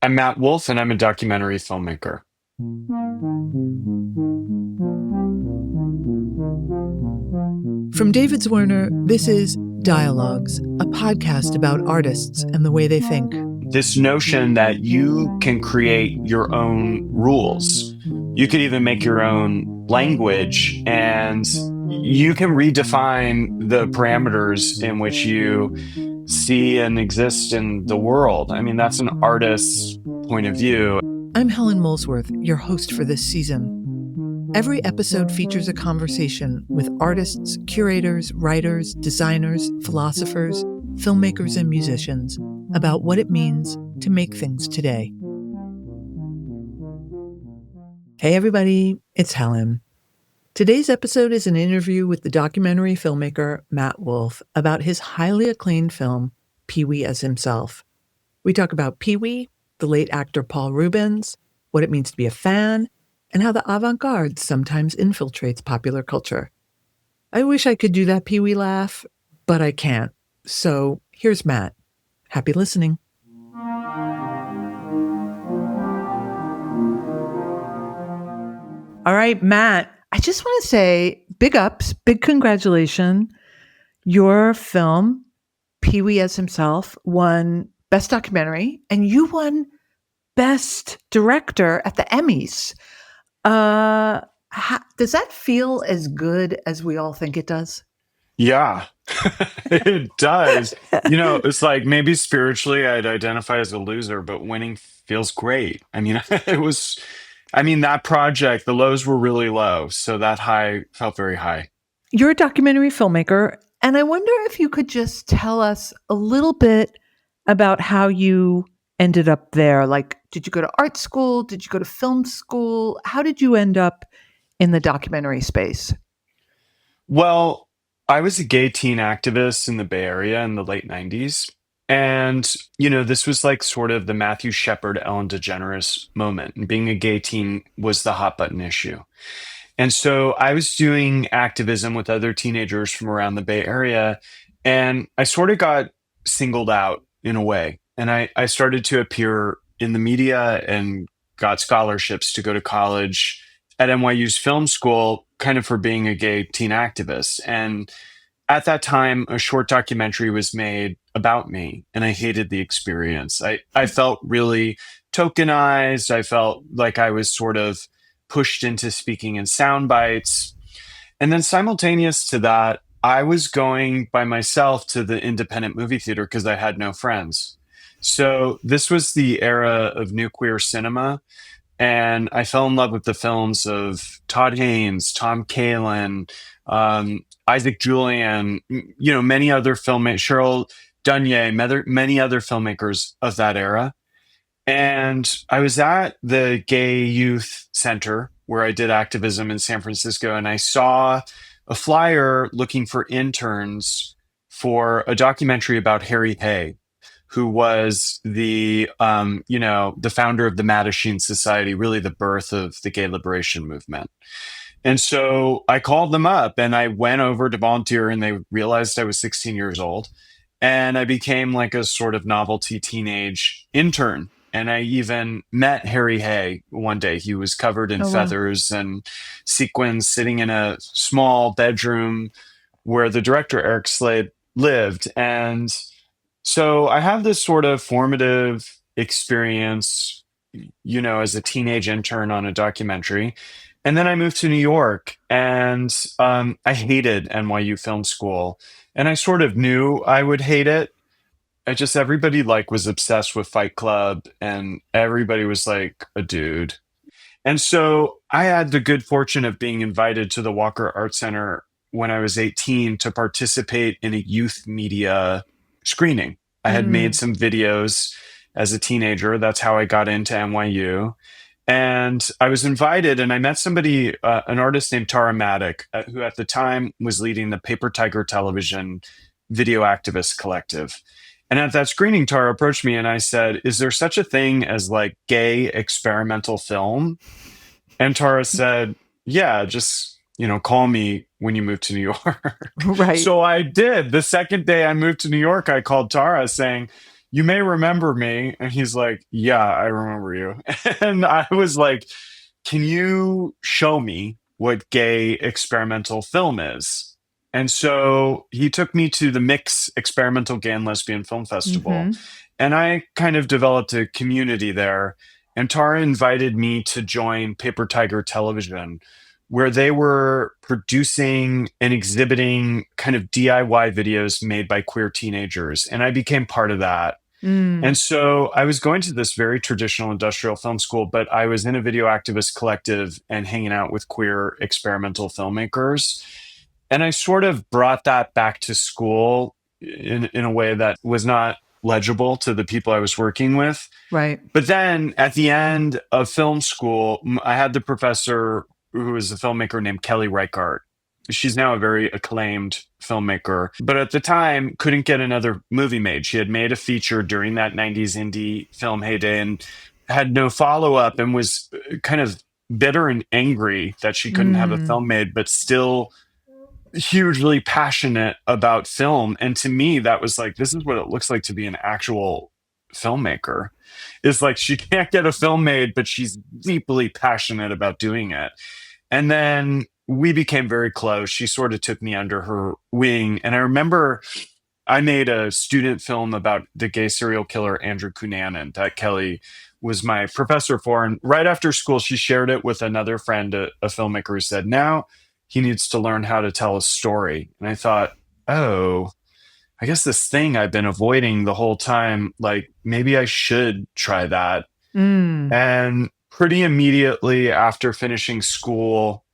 I'm Matt Wolf, and I'm a documentary filmmaker. From David Zwirner, this is Dialogues, a podcast about artists and the way they think. This notion that you can create your own rules, you could even make your own language, and you can redefine the parameters in which you see and exist in the world. I mean, that's an artist's point of view. I'm Helen Molesworth, your host for this season. Every episode features a conversation with artists, curators, writers, designers, philosophers, filmmakers, and musicians about what it means to make things today. Hey everybody, it's Helen. Today's episode is an interview with the documentary filmmaker Matt Wolf about his highly acclaimed film, Pee-wee as Himself. We talk about Pee-wee, the late actor Paul Reubens, what it means to be a fan, and how the avant-garde sometimes infiltrates popular culture. I wish I could do that Pee-wee laugh, but I can't. So here's Matt. Happy listening. All right, Matt, I just want to say big ups, big congratulations. Your film, Pee-wee as Himself, won Best Documentary, and you won Best Director at the Emmys. Does that feel as good as we all think it does? Yeah, it does. It's like maybe spiritually I'd identify as a loser, but winning feels great. I mean, that project, the lows were really low. So that high felt very high. You're a documentary filmmaker, and I wonder if you could just tell us a little bit about how you ended up there. Like, did you go to art school? Did you go to film school? How did you end up in the documentary space? Well, I was a gay teen activist in the Bay Area in the late 90s. And, this was like sort of the Matthew Shepard, Ellen DeGeneres moment. And being a gay teen was the hot button issue. And so I was doing activism with other teenagers from around the Bay Area. And I sort of got singled out in a way. And I started to appear in the media and got scholarships to go to college at NYU's film school, kind of for being a gay teen activist. And at that time, a short documentary was made about me, and I hated the experience. I felt really tokenized. I felt like I was sort of pushed into speaking in sound bites. And then simultaneous to that, I was going by myself to the independent movie theater because I had no friends. So this was the era of new queer cinema. And I fell in love with the films of Todd Haynes, Tom Kalin, Isaac Julian, many other filmmakers, Cheryl Dunye, many other filmmakers of that era. And I was at the Gay Youth Center where I did activism in San Francisco, and I saw a flyer looking for interns for a documentary about Harry Hay, who was the founder of the Mattachine Society, really the birth of the gay liberation movement. And so I called them up and I went over to volunteer, and they realized I was 16 years old. And I became like a sort of novelty teenage intern. And I even met Harry Hay one day. He was covered in feathers and sequins, sitting in a small bedroom where the director, Eric Slade, lived. And so I have this sort of formative experience, as a teenage intern on a documentary. And then I moved to New York, and I hated NYU Film School. And I sort of knew I would hate it. Everybody was obsessed with Fight Club, and everybody was like a dude. And so I had the good fortune of being invited to the Walker Art Center when I was 18 to participate in a youth media screening. I had made some videos as a teenager. That's how I got into NYU. And I was invited, and I met somebody, an artist named Tara Maddock, who at the time was leading the Paper Tiger Television Video Activist Collective. And at that screening, Tara approached me and I said, "Is there such a thing as like gay experimental film?" And Tara said, "Yeah, just, call me when you move to New York." Right. So I did. The second day I moved to New York, I called Tara saying, you may remember me. And he's like, yeah, I remember you. And I was like, can you show me what gay experimental film is? And so he took me to the Mix Experimental Gay and Lesbian Film Festival. Mm-hmm. And I kind of developed a community there. And Tara invited me to join Paper Tiger Television, where they were producing and exhibiting kind of DIY videos made by queer teenagers. And I became part of that. Mm, And so I was going to this very traditional industrial film school, but I was in a video activist collective and hanging out with queer experimental filmmakers. And I sort of brought that back to school in a way that was not legible to the people I was working with. right. But then at the end of film school, I had the professor who was a filmmaker named Kelly Reichardt. She's now a very acclaimed filmmaker, but at the time couldn't get another movie made. She had made a feature during that 90s indie film heyday and had no follow up and was kind of bitter and angry that she couldn't have a Mm, film made, but still hugely passionate about film. And to me, that was like, this is what it looks like to be an actual filmmaker. It's like she can't get a film made, but she's deeply passionate about doing it. And then we became very close. She sort of took me under her wing. And I remember I made a student film about the gay serial killer Andrew Cunanan that Kelly was my professor for. And right after school, she shared it with another friend, a filmmaker, who said, now he needs to learn how to tell a story. And I thought, oh, I guess this thing I've been avoiding the whole time, like maybe I should try that. mm, And pretty immediately after finishing school,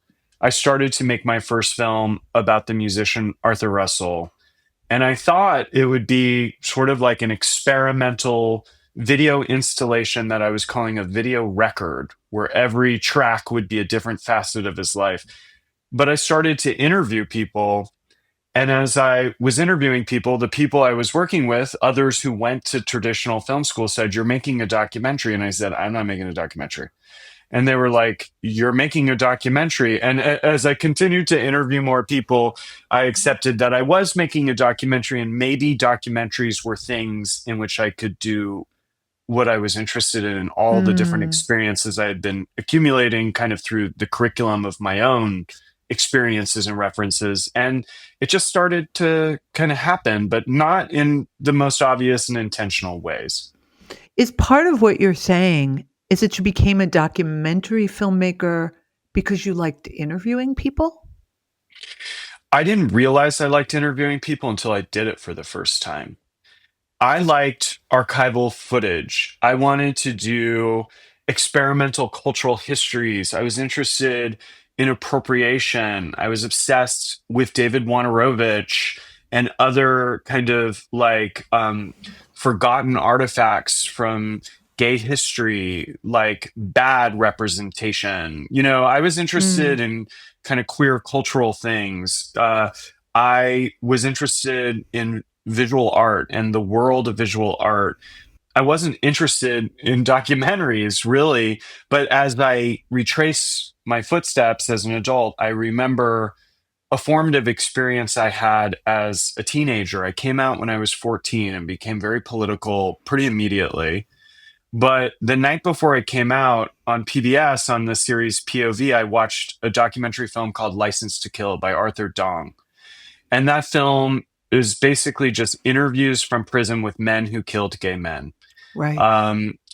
I started to make my first film about the musician Arthur Russell. And I thought it would be sort of like an experimental video installation that I was calling a video record, where every track would be a different facet of his life. But I started to interview people. And as I was interviewing people, the people I was working with, others who went to traditional film school, said, you're making a documentary. And I said, I'm not making a documentary. And they were like, you're making a documentary. And as I continued to interview more people, I accepted that I was making a documentary, and maybe documentaries were things in which I could do what I was interested in, and all the different mm. experiences I had been accumulating kind of through the curriculum of my own experiences and references. And it just started to kind of happen, but not in the most obvious and intentional ways. Is part of what you're saying is that you became a documentary filmmaker because you liked interviewing people? I didn't realize I liked interviewing people until I did it for the first time. I liked archival footage. I wanted to do experimental cultural histories. I was interested in appropriation. I was obsessed with David Wojnarowicz and other kind of like forgotten artifacts from gay history, like bad representation. You know, I was Mm, interested in kind of queer cultural things. I was interested in visual art and the world of visual art. I wasn't interested in documentaries really, but as I retrace my footsteps as an adult, I remember a formative experience I had as a teenager. I came out when I was 14 and became very political pretty immediately. But the night before I came out on PBS on the series POV, I watched a documentary film called License to Kill by Arthur Dong. And that film is basically just interviews from prison with men who killed gay men. right.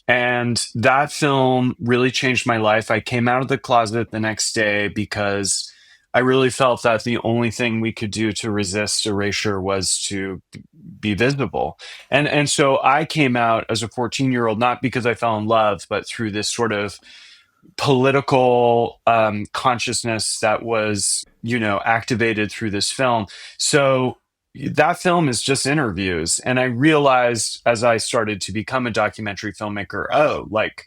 And that film really changed my life. I came out of the closet the next day because I really felt that the only thing we could do to resist erasure was to be visible. And so I came out as a 14-year-old, not because I fell in love, but through this sort of political consciousness that was, you know, activated through this film. So that film is just interviews. And I realized as I started to become a documentary filmmaker, oh, like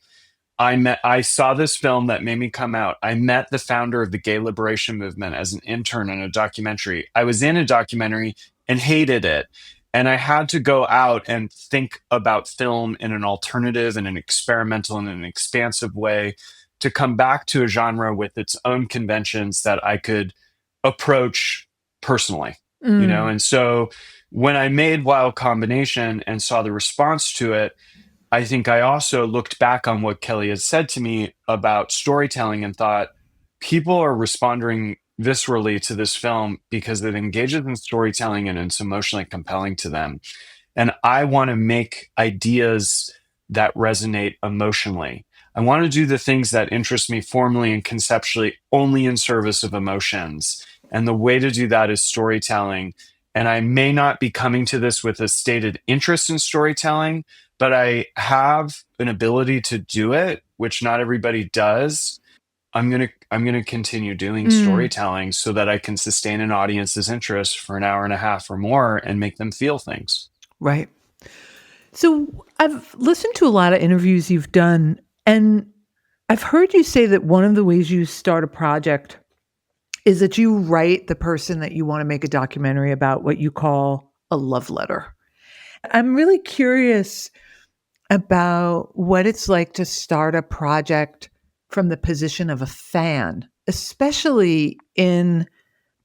I saw this film that made me come out. I met the founder of the gay liberation movement as an intern in a documentary. I was in a documentary and hated it. And I had to go out and think about film in an alternative and an experimental and an expansive way to come back to a genre with its own conventions that I could approach personally. Mm, And so when I made Wild Combination and saw the response to it, I think I also looked back on what Kelly had said to me about storytelling and thought people are responding viscerally to this film because it engages in storytelling and it's emotionally compelling to them. And I want to make ideas that resonate emotionally. I want to do the things that interest me formally and conceptually only in service of emotions. And the way to do that is storytelling. And I may not be coming to this with a stated interest in storytelling, but I have an ability to do it, which not everybody does. I'm gonna continue doing mm, storytelling so that I can sustain an audience's interest for an hour and a half or more and make them feel things. right. So I've listened to a lot of interviews you've done, and I've heard you say that one of the ways you start a project is that you write the person that you want to make a documentary about, what you call a love letter. I'm really curious about what it's like to start a project from the position of a fan, especially in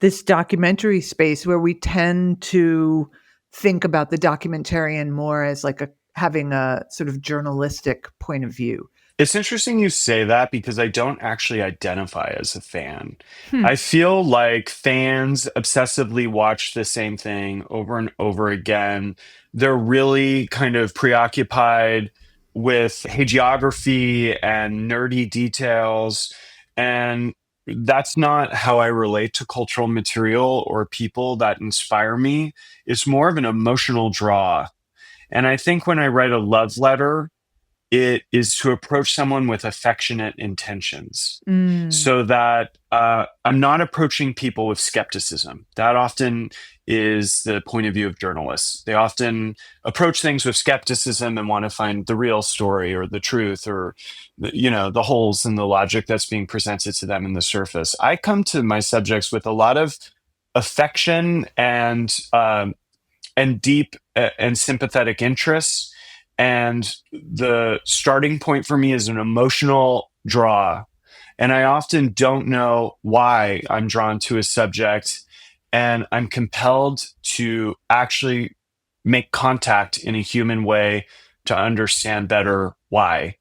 this documentary space where we tend to think about the documentarian more as like a having a sort of journalistic point of view. It's interesting you say that because I don't actually identify as a fan. Hmm. I feel like fans obsessively watch the same thing over and over again. They're really kind of preoccupied with hagiography and nerdy details. And that's not how I relate to cultural material or people that inspire me. It's more of an emotional draw. And I think when I write a love letter, it is to approach someone with affectionate intentions Mm, so that I'm not approaching people with skepticism. That often is the point of view of journalists. They often approach things with skepticism and want to find the real story or the truth or the holes in the logic that's being presented to them in the surface. I come to my subjects with a lot of affection and deep and sympathetic interests. And the starting point for me is an emotional draw. And I often don't know why I'm drawn to a subject. And I'm compelled to actually make contact in a human way to understand better why.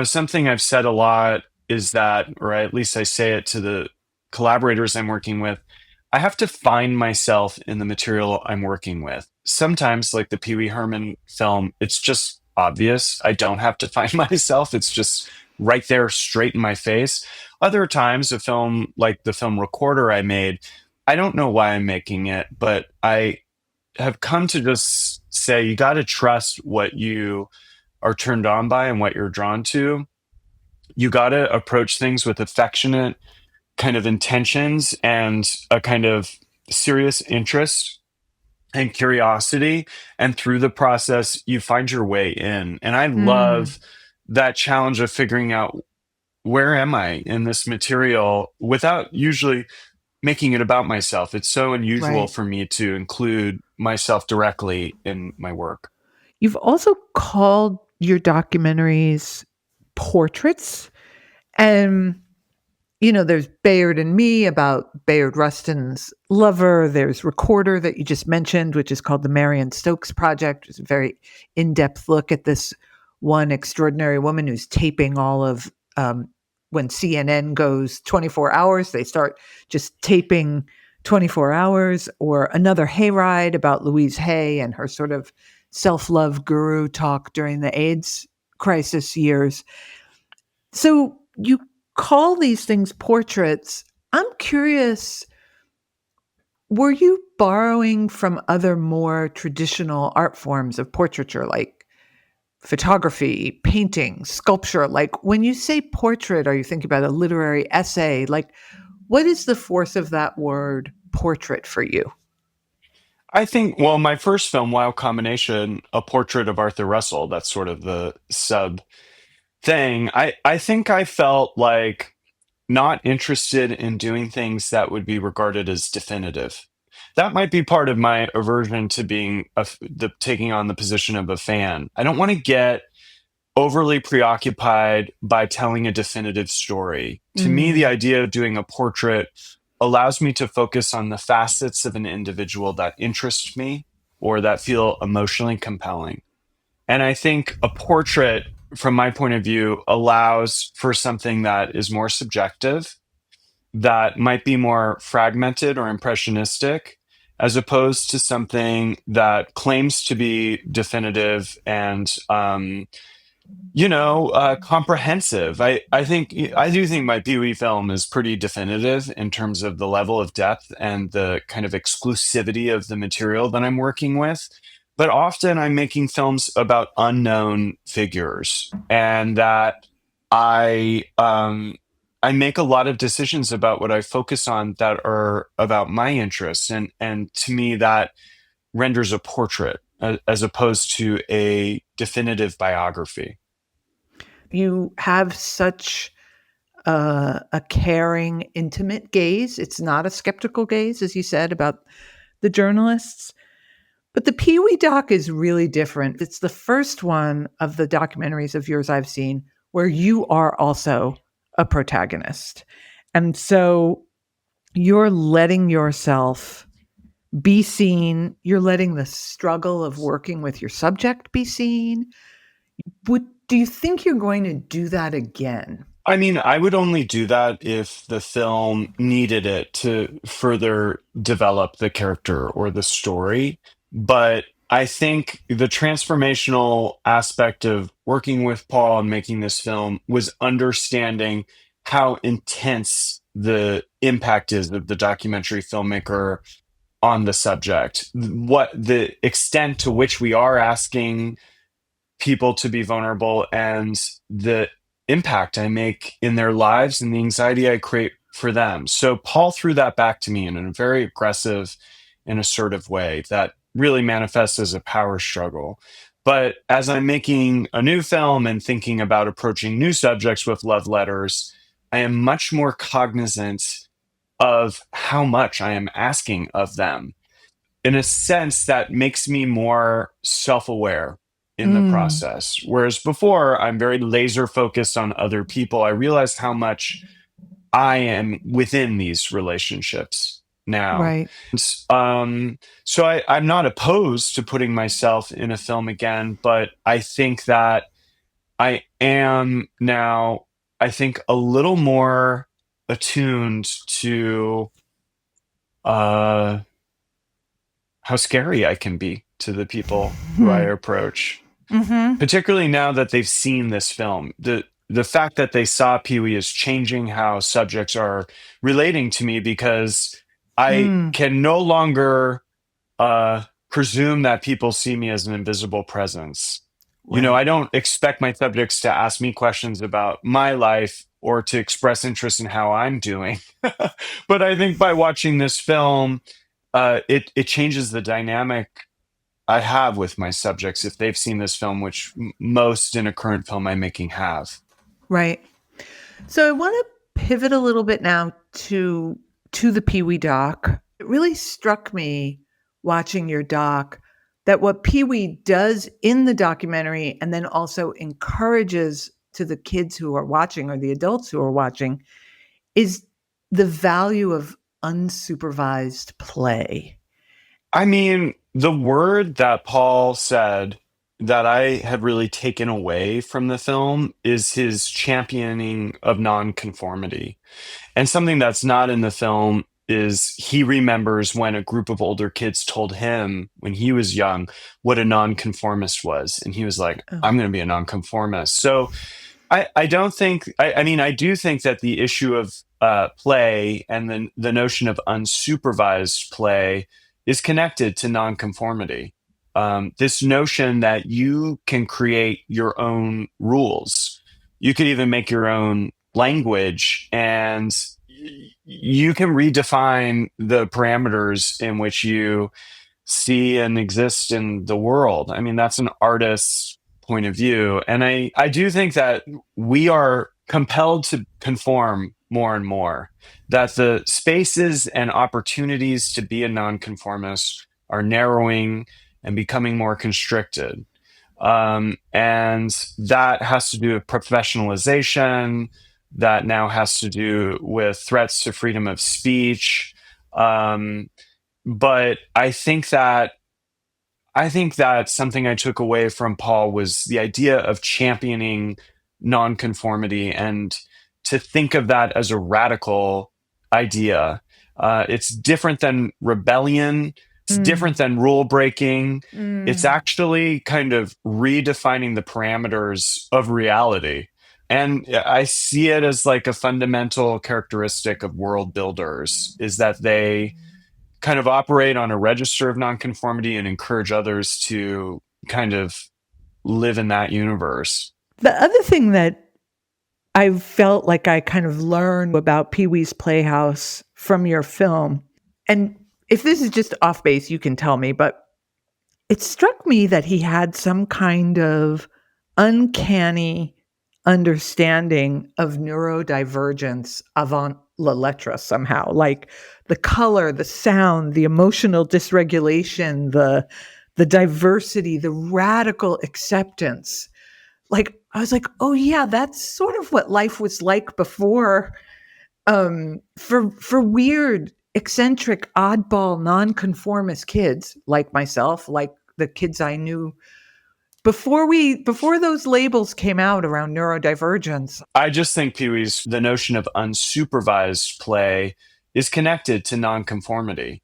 Something I've said a lot is that, or at least I say it to the collaborators I'm working with, I have to find myself in the material I'm working with. Sometimes, like the weeHerman film, it's just obvious. I don't have to find myself. It's just right there, straight in my face. Other times, a film like the film Recorder I made, I don't know why I'm making it, but I have come to just say you got to trust what you are turned on by and what you're drawn to. You got to approach things with affectionate kind of intentions and a kind of serious interest and curiosity. And through the process, you find your way in. And I mm, love that challenge of figuring out where am I in this material without usually making it about myself. It's so unusual right. for me to include myself directly in my work. You've also called your documentaries portraits. And, there's Bayard and Me about Bayard Rustin's lover. There's Recorder that you just mentioned, which is called the Marion Stokes Project. It's a very in depth look at this one extraordinary woman who's taping all of, when CNN goes 24 hours, they start just taping 24 hours, or another Hayride about Louise Hay and her sort of self love guru talk during the AIDS crisis years. So you call these things portraits. I'm curious, were you borrowing from other more traditional art forms of portraiture, like photography, painting, sculpture? Like when you say portrait, are you thinking about a literary essay? Like, what is the force of that word portrait for you? I think, well, my first film, Wild Combination, A Portrait of Arthur Russell, that's sort of the sub thing. I think I felt like not interested in doing things that would be regarded as definitive. That might be part of my aversion to being taking on the position of a fan. I don't want to get overly preoccupied by telling a definitive story. To me, the Mm, idea of doing a portrait allows me to focus on the facets of an individual that interest me or that feel emotionally compelling. And I think a portrait, from my point of view, allows for something that is more subjective, that might be more fragmented or impressionistic, as opposed to something that claims to be definitive and comprehensive. I do think my Pee Wee film is pretty definitive in terms of the level of depth and the kind of exclusivity of the material that I'm working with. But often I'm making films about unknown figures, and that I make a lot of decisions about what I focus on that are about my interests, and to me that renders a portrait as opposed to a definitive biography. You have such a caring, intimate gaze. It's not a skeptical gaze, as you said, about the journalists. But the Pee Wee doc is really different. It's the first one of the documentaries of yours I've seen where you are also a protagonist. And so you're letting yourself be seen. You're letting the struggle of working with your subject be seen. Do you think you're going to do that again? I mean, I would only do that if the film needed it to further develop the character or the story. But I think the transformational aspect of working with Paul and making this film was understanding how intense the impact is of the documentary filmmaker on the subject, what the extent to which we are asking people to be vulnerable, and the impact I make in their lives and the anxiety I create for them. So Paul threw that back to me in a very aggressive and assertive way that really manifests as a power struggle. But as I'm making a new film and thinking about approaching new subjects with love letters, I am much more cognizant of how much I am asking of them, in a sense that makes me more self-aware in the Mm, process. Whereas before, I'm very laser focused on other people. I realized how much I am within these relationships now. right. So I'm not opposed to putting myself in a film again, but I think that I am now, I think, a little more attuned to uh, how scary I can be to the people who I Hmm. approach, Mm-hmm. particularly now that they've seen this film. The fact that they saw Pee Wee is changing how subjects are relating to me, because I Mm, can no longer presume that people see me as an invisible presence. right. I don't expect my subjects to ask me questions about my life or to express interest in how I'm doing. But I think by watching this film, it changes the dynamic I have with my subjects if they've seen this film, which most in a current film I'm making have. Right. So I want to pivot a little bit now to the Pee Wee doc. It really struck me watching your doc that what Pee Wee does in the documentary and then also encourages to the kids who are watching or the adults who are watching is the value of unsupervised play. I mean, the word that Paul said that I have really taken away from the film is his championing of nonconformity. And something that's not in the film is he remembers when a group of older kids told him when he was young what a nonconformist was. And he was like, Oh, I'm going to be a nonconformist. So I don't think, I mean, I do think that the issue of play and the notion of unsupervised play is connected to nonconformity. This notion that you can create your own rules, you could even make your own language, and you can redefine the parameters in which you see and exist in the world. I mean, that's an artist's point of view. And I do think that we are compelled to conform more and more, that the spaces and opportunities to be a nonconformist are narrowing and becoming more constricted. And that has to do with professionalization, that now has to do with threats to freedom of speech. Um, but I think that something I took away from Paul was the idea of championing nonconformity and to think of that as a radical idea. It's different than rebellion, it's Mm, different than rule breaking. It's mm. actually kind of redefining the parameters of reality. And I see it as like a fundamental characteristic of world builders is that they kind of operate on a register of nonconformity and encourage others to kind of live in that universe. The other thing that I felt like I kind of learned about Pee Wee's Playhouse from your film, and if this is just off base, you can tell me, but it struck me that he had some kind of uncanny understanding of neurodivergence avant la lettre somehow. Like the color, the sound, the emotional dysregulation, the diversity, the radical acceptance. Like I was like, oh yeah, that's sort of what life was like before, for weird, eccentric, oddball, nonconformist kids like myself, like the kids I knew before those labels came out around neurodivergence. I just think Pee Wee's, the notion of unsupervised play is connected to nonconformity.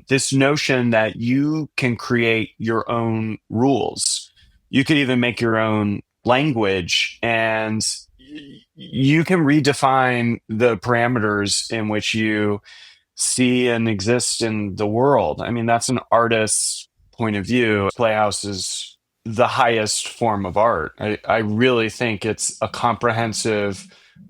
This notion that you can create your own rules, you could even make your own language, and you can redefine the parameters in which you see and exist in the world. I mean, that's an artist's point of view. Playhouse is the highest form of art. I really think it's a comprehensive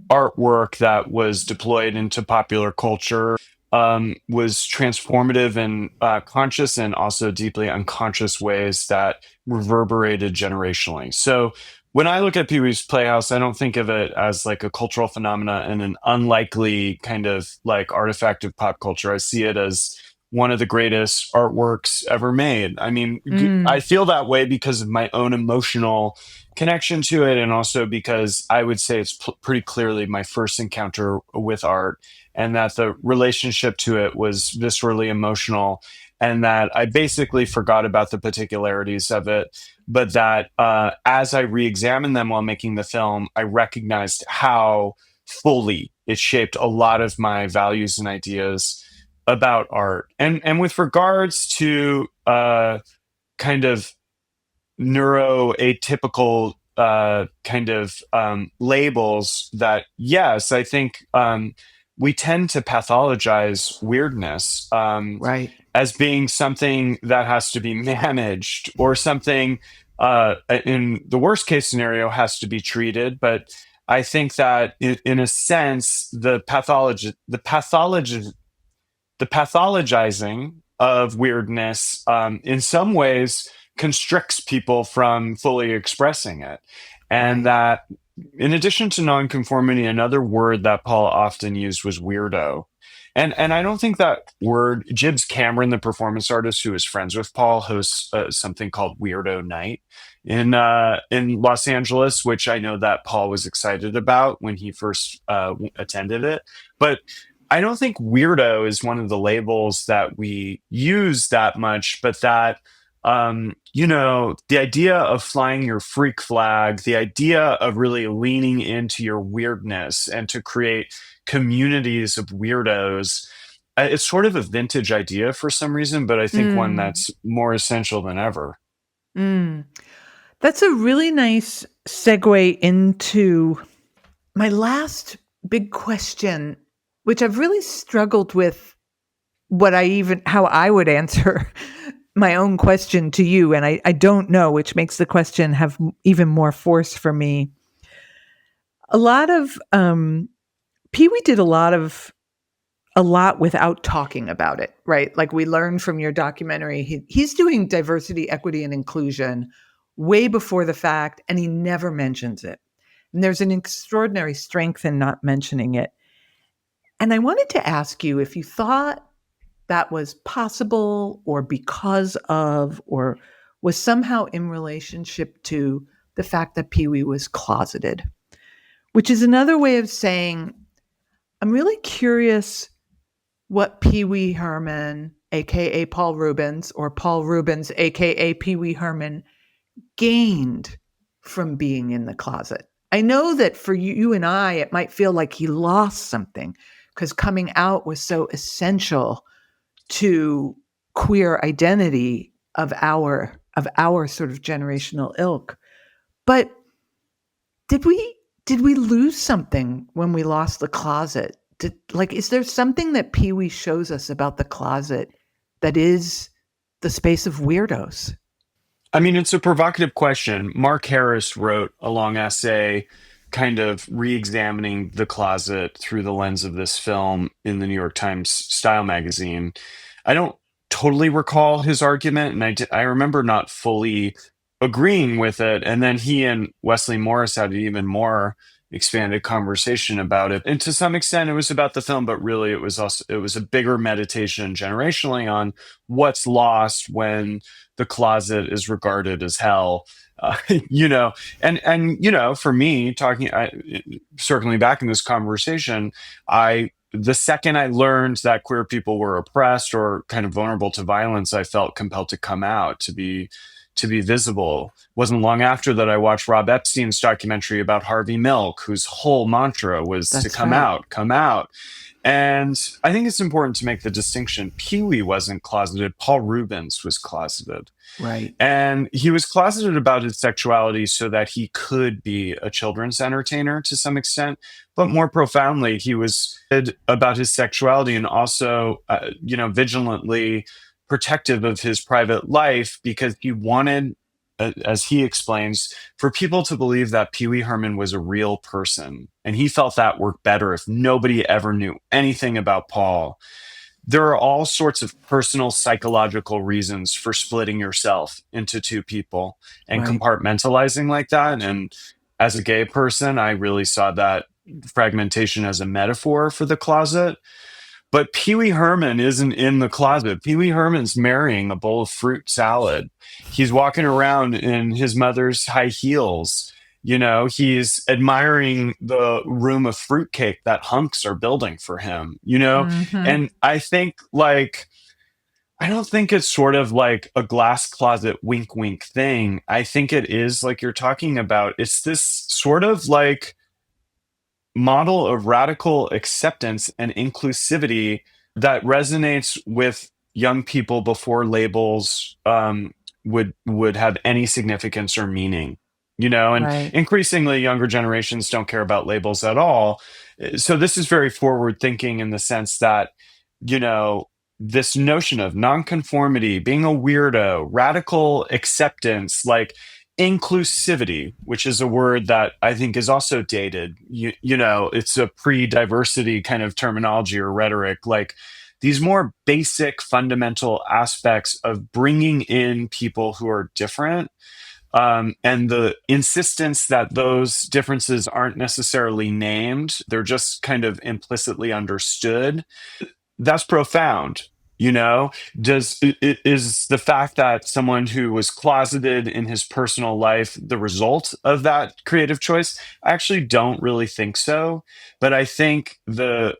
artwork that was deployed into popular culture, was transformative in conscious and also deeply unconscious ways that reverberated generationally. So when I look at Pee Wee's Playhouse, I don't think of it as like a cultural phenomena and an unlikely kind of like artifact of pop culture. I see it as one of the greatest artworks ever made. I mean, I Mm, feel that way because of my own emotional connection to it, and also because I would say it's pretty clearly my first encounter with art, and that the relationship to it was viscerally emotional, and that I basically forgot about the particularities of it, but that as I re-examined them while making the film, I recognized how fully it shaped a lot of my values and ideas about art. And with regards to kind of neuroatypical kind of labels, that yes, I think we tend to pathologize weirdness right. as being something that has to be managed, or something in the worst case scenario has to be treated. But I think that in a sense, the pathologizing of weirdness in some ways constricts people from fully expressing it. And Right. that, in addition to nonconformity, another word that Paul often used was weirdo. And I don't think that word, Jibbs Cameron, the performance artist who is friends with Paul, hosts something called Weirdo Night in Los Angeles, which I know that Paul was excited about when he first attended it. But I don't think weirdo is one of the labels that we use that much, but that, the idea of flying your freak flag, the idea of really leaning into your weirdness and to create communities of weirdos, it's sort of a vintage idea for some reason, but I think one Mm, that's more essential than ever. mm. That's a really nice segue into my last big question, which I've really struggled with how I would answer my own question to you. And I don't know, which makes the question have even more force for me. A lot of, Pee Wee did a lot without talking about it, right? Like we learned from your documentary, he's doing diversity, equity, and inclusion way before the fact, and he never mentions it. And there's an extraordinary strength in not mentioning it. And I wanted to ask you if you thought that was possible or because of, or was somehow in relationship to the fact that Pee Wee was closeted. which is another way of saying, I'm really curious what Pee Wee Herman, aka Paul Reubens, or Paul Reubens, aka Pee Wee Herman, gained from being in the closet. I know that for you and I, it might feel like he lost something because coming out was so essential to queer identity of our sort of generational ilk. But did we lose something when we lost the closet? Is there something that Pee Wee shows us about the closet that is the space of weirdos? I mean, it's a provocative question. Mark Harris wrote a long essay kind of re-examining the closet through the lens of this film in the New York Times Style magazine. I don't totally recall his argument, and I remember not fully agreeing with it. And then he and Wesley Morris had an even more expanded conversation about it. And to some extent, it was about the film, but really it was a bigger meditation generationally on what's lost when the closet is regarded as hell. You know, and you know, for me, circling back in this conversation, the second I learned that queer people were oppressed or kind of vulnerable to violence, I felt compelled to come out, to be visible. It wasn't long after that I watched Rob Epstein's documentary about Harvey Milk, whose whole mantra was to That's come right. out, come out. And I think it's important to make the distinction. Pee Wee wasn't closeted. Paul Reubens was closeted. Right. And he was closeted about his sexuality so that he could be a children's entertainer to some extent. But more profoundly, he was about his sexuality and also, vigilantly protective of his private life because he wanted, as he explains, for people to believe that Pee Wee Herman was a real person. And he felt that worked better if nobody ever knew anything about Paul. There are all sorts of personal psychological reasons for splitting yourself into two people and Right. compartmentalizing like that. And as a gay person, I really saw that fragmentation as a metaphor for the closet. But Pee Wee Herman isn't in the closet. Pee Wee Herman's marrying a bowl of fruit salad. He's walking around in his mother's high heels. You know, he's admiring the room of fruitcake that hunks are building for him, you know? Mm-hmm. And I think, like, I don't think it's sort of like a glass closet wink wink thing. I think it is like you're talking about. It's this sort of like model of radical acceptance and inclusivity that resonates with young people before labels would have any significance or meaning. You know, and Right. increasingly younger generations don't care about labels at all. So this is very forward thinking in the sense that, you know, this notion of nonconformity, being a weirdo, radical acceptance, like inclusivity, which is a word that I think is also dated. You know, it's a pre-diversity kind of terminology or rhetoric. Like these more basic, fundamental aspects of bringing in people who are different, and the insistence that those differences aren't necessarily named; they're just kind of implicitly understood. That's profound. You know, is the fact that someone who was closeted in his personal life the result of that creative choice? I actually don't really think so, but I think the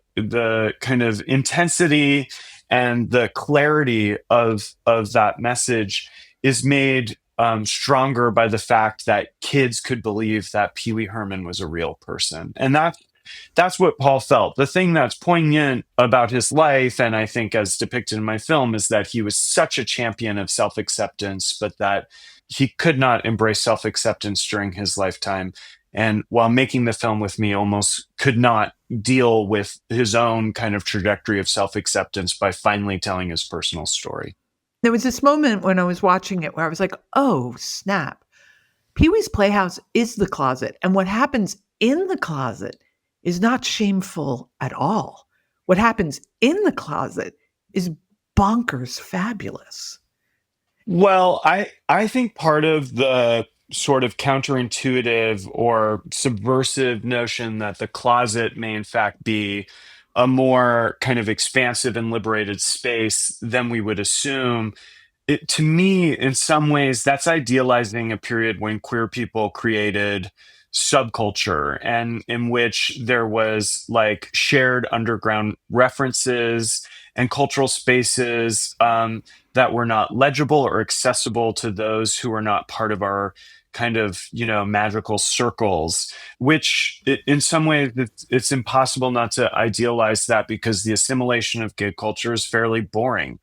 kind of intensity and the clarity of that message is made stronger by the fact that kids could believe that Pee Wee Herman was a real person, and that's what Paul felt. The thing that's poignant about his life, and I think as depicted in my film, is that he was such a champion of self acceptance, but that he could not embrace self acceptance during his lifetime. And while making the film with me, almost could not deal with his own kind of trajectory of self acceptance by finally telling his personal story. There was this moment when I was watching it where I was like, oh, snap. Pee Wee's Playhouse is the closet. And what happens in the closet is not shameful at all. What happens in the closet is bonkers fabulous. Well, I think part of the sort of counterintuitive or subversive notion that the closet may in fact be a more kind of expansive and liberated space than we would assume. To me, in some ways, that's idealizing a period when queer people created subculture, and in which there was like shared underground references and cultural spaces that were not legible or accessible to those who were not part of our kind of, magical circles, which in some ways it's impossible not to idealize that, because the assimilation of gay culture is fairly boring.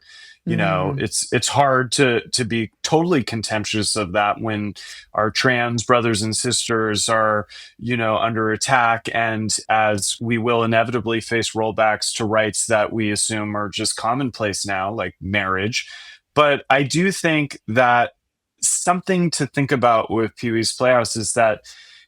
It's hard to be totally contemptuous of that when our trans brothers and sisters are, under attack, and as we will inevitably face rollbacks to rights that we assume are just commonplace now, like marriage. But I do think that something to think about with Pee-wee's Playhouse is that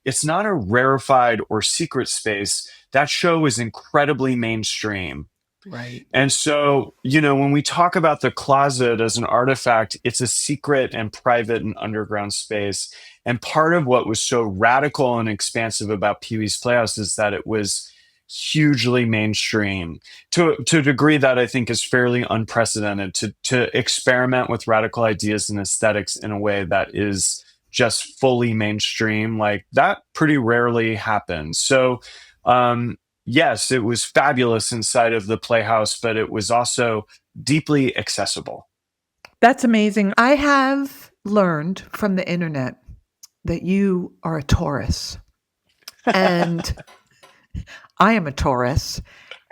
it's not a rarefied or secret space. That show is incredibly mainstream. Right. And so, when we talk about the closet as an artifact, it's a secret and private and underground space. And part of what was so radical and expansive about Pee-wee's Playhouse is that it was hugely mainstream to a degree that I think is fairly unprecedented, to experiment with radical ideas and aesthetics in a way that is just fully mainstream. Like that pretty rarely happens. So, yes, it was fabulous inside of the Playhouse, but it was also deeply accessible. That's amazing. I have learned from the internet that you are a Taurus, and I am a Taurus,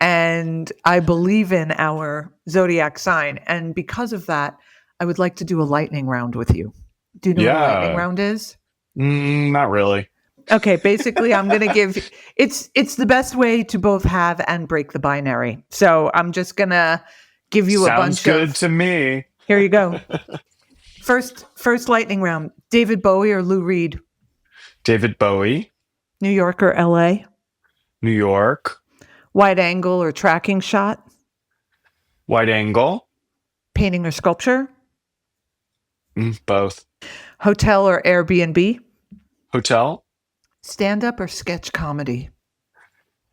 and I believe in our zodiac sign. And because of that, I would like to do a lightning round with you. Do you know what a lightning round is? Not really. Okay, basically I'm going to give it's the best way to both have and break the binary. So I'm just going to give you a bunch of. Sounds good to me. Here you go. First lightning round. David Bowie or Lou Reed? David Bowie. New York or LA? New York. Wide angle or tracking shot? Wide angle. Painting or sculpture? Both. Hotel or Airbnb? Hotel. Stand-up or sketch comedy?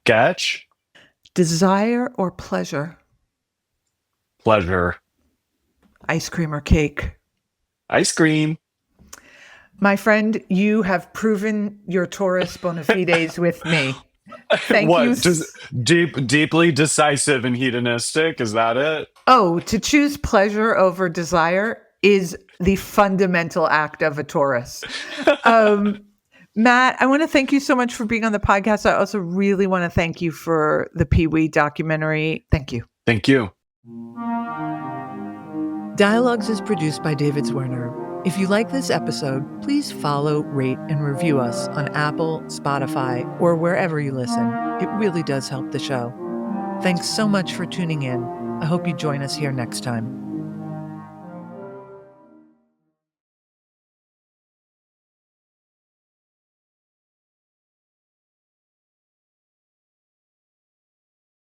Sketch. Desire or pleasure? Pleasure. Ice cream or cake? Ice cream. My friend, you have proven your Taurus bona fides with me. Thank you. Deeply decisive and hedonistic? Is that it? Oh, to choose pleasure over desire is the fundamental act of a Taurus. Matt, I want to thank you so much for being on the podcast. I also really want to thank you for the Pee-wee documentary. Thank you. Thank you. Dialogues is produced by David Zwirner. If you like this episode, please follow, rate, and review us on Apple, Spotify, or wherever you listen. It really does help the show. Thanks so much for tuning in. I hope you join us here next time.